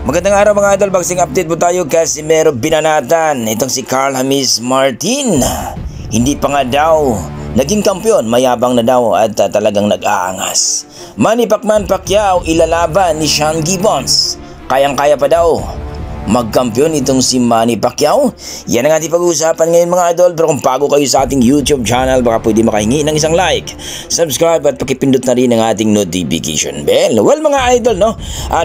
Magandang araw mga idol, boxing update po tayo kasi meron binanatan itong si Carl James Martin. Hindi pa nga daw naging kampiyon, mayabang na daw at talagang nag-aangas. Manny Pacquiao ilalaban ni Sean Gibbons. Kayang-kaya pa daw magkampiyon itong si Manny Pacquiao. Yan ang ating pag-uusapan ngayon mga idol. Pero kung bago kayo sa ating YouTube channel, baka pwede makahingi ng isang like, subscribe at pakipindot na rin ang ating notification bell. Well mga idol, no?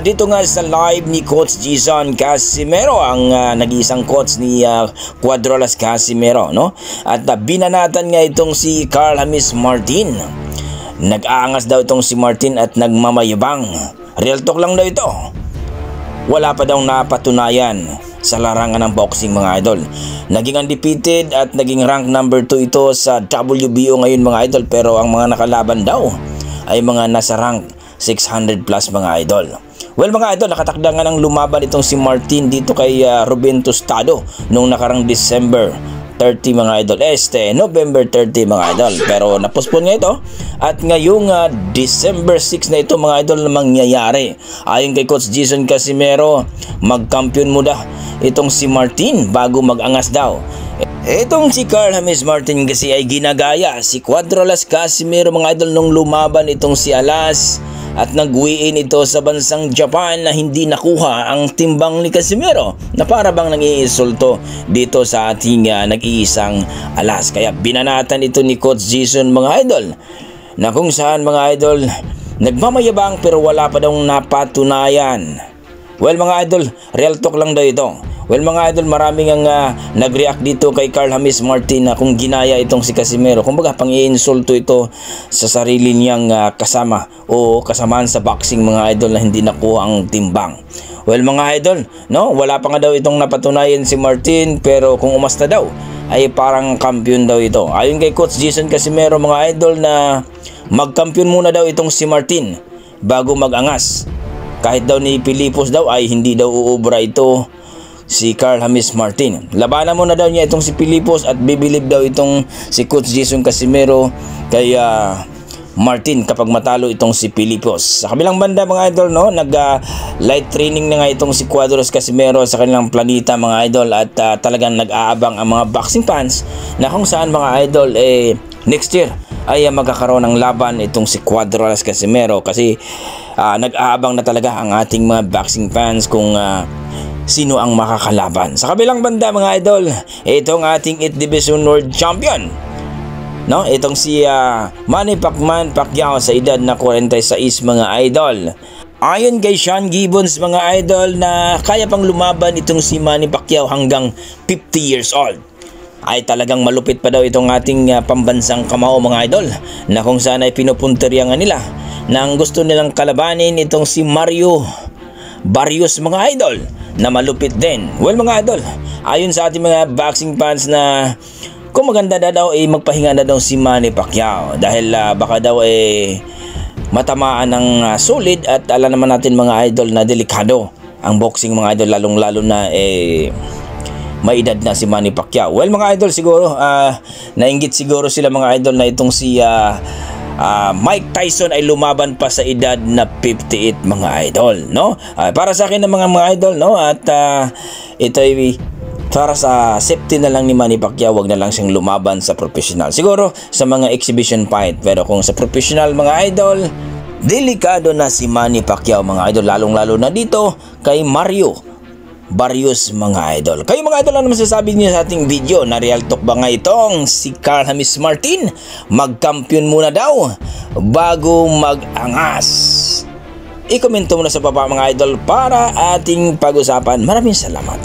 Dito nga sa live ni Coach Jason Casimero, ang nag-iisang coach ni Cuadrolas Casimero, no? At binanatan nga itong si Carl James Martin. Nag-aangas daw itong si Martin at nagmamayabang. Real talk lang daw ito. Wala pa daw napatunayan sa larangan ng boxing mga idol. Naging undefeated at naging rank number 2 ito sa WBO ngayon mga idol. Pero ang mga nakalaban daw ay mga nasa rank 600 plus mga idol. Well mga idol, nakatakda nga ng lumaban itong si Martin dito kay Ruben Tostado noong nakarang December 30 mga idol. November 30 mga idol. Pero napospon nga ito. At ngayong December 6 na ito mga idol na mangyayari. Ayon kay Coach Jason Casimero, magkampiyon muna itong si Martin bago mag-angas daw. Itong si Carl James Martin kasi ay ginagaya si Cuadrolas Casimero mga idol nung lumaban itong si Alas. At nag-uwiin ito sa bansang Japan na hindi nakuha ang timbang ni Casimero na para bang nangiinsulto dito sa ating nag-iisang Alas. Kaya binanatan ito ni Coach Jason mga idol na kung saan mga idol nagmamayabang pero wala pa daw napatunayan. Well mga idol, real talk lang daw ito. Well mga idol, maraming ang nag-react dito kay Carl James Martin na kung ginaya itong si Casimero. Kumbaga pang-iinsulto ito sa sarili niyang kasama o kasamaan sa boxing mga idol na hindi nakuha ang timbang. Well mga idol, no, wala pa nga daw itong napatunayan si Martin pero kung umasta daw ay parang kampiyon daw ito. Ayon kay Coach Jason Casimero mga idol na magkampiyon muna daw itong si Martin bago mag-angas. Kahit daw ni Pilipos daw ay hindi daw uubra ito si Carl James Martin. Labanan mo na daw niya itong si Pilipos at bibilib daw itong si Coach Jason Casimero kay Martin kapag matalo itong si Pilipos. Sa kabilang banda mga idol, no, light training na nga itong si Cuadrolas Casimero sa kanilang planeta mga idol at talagang nag-aabang ang mga boxing fans na kung saan mga idol next year ay magkakaroon ng laban itong si Cuadrolas Casimero kasi nag-aabang na talaga ang ating mga boxing fans kung sino ang makakalaban. Sa kabilang banda mga idol, itong ating 8th Division World Champion, no? Itong si Manny Pacquiao sa edad na 46 mga idol. Ayon kay Sean Gibbons mga idol na kaya pang lumaban itong si Manny Pacquiao hanggang 50 years old. Ay talagang malupit pa daw itong ating pambansang kamao mga idol na kung saan ay pinupunteriya nga nila na ang gusto nilang kalabanin itong si Mario Barrios mga idol na malupit din. Well mga idol, ayon sa ating mga boxing fans na kung maganda na daw magpahinga na daw si Manny Pacquiao dahil baka daw matamaan ng solid at alam naman natin mga idol na delikado ang boxing mga idol lalong lalo na may edad na si Manny Pacquiao. Well mga idol, siguro nainggit siguro sila mga idol na itong si Mike Tyson ay lumaban pa sa edad na 58 mga idol, no? Para sa akin ng mga idol, no? At ito ay para sa safety na lang ni Manny Pacquiao, wag na lang siyang lumaban sa professional. Siguro sa mga exhibition fight, pero kung sa professional mga idol, delikado na si Manny Pacquiao mga idol, lalong-lalo na dito kay Mario Barrios mga idol. Kayo mga idol, ano masasabi niyo sa ating video? Na real talk ba nga itong si Carl James Martin? Magkampiyon muna daw bago mag-angas. I-komento mo na sa baba mga idol para ating pag-usapan. Maraming salamat.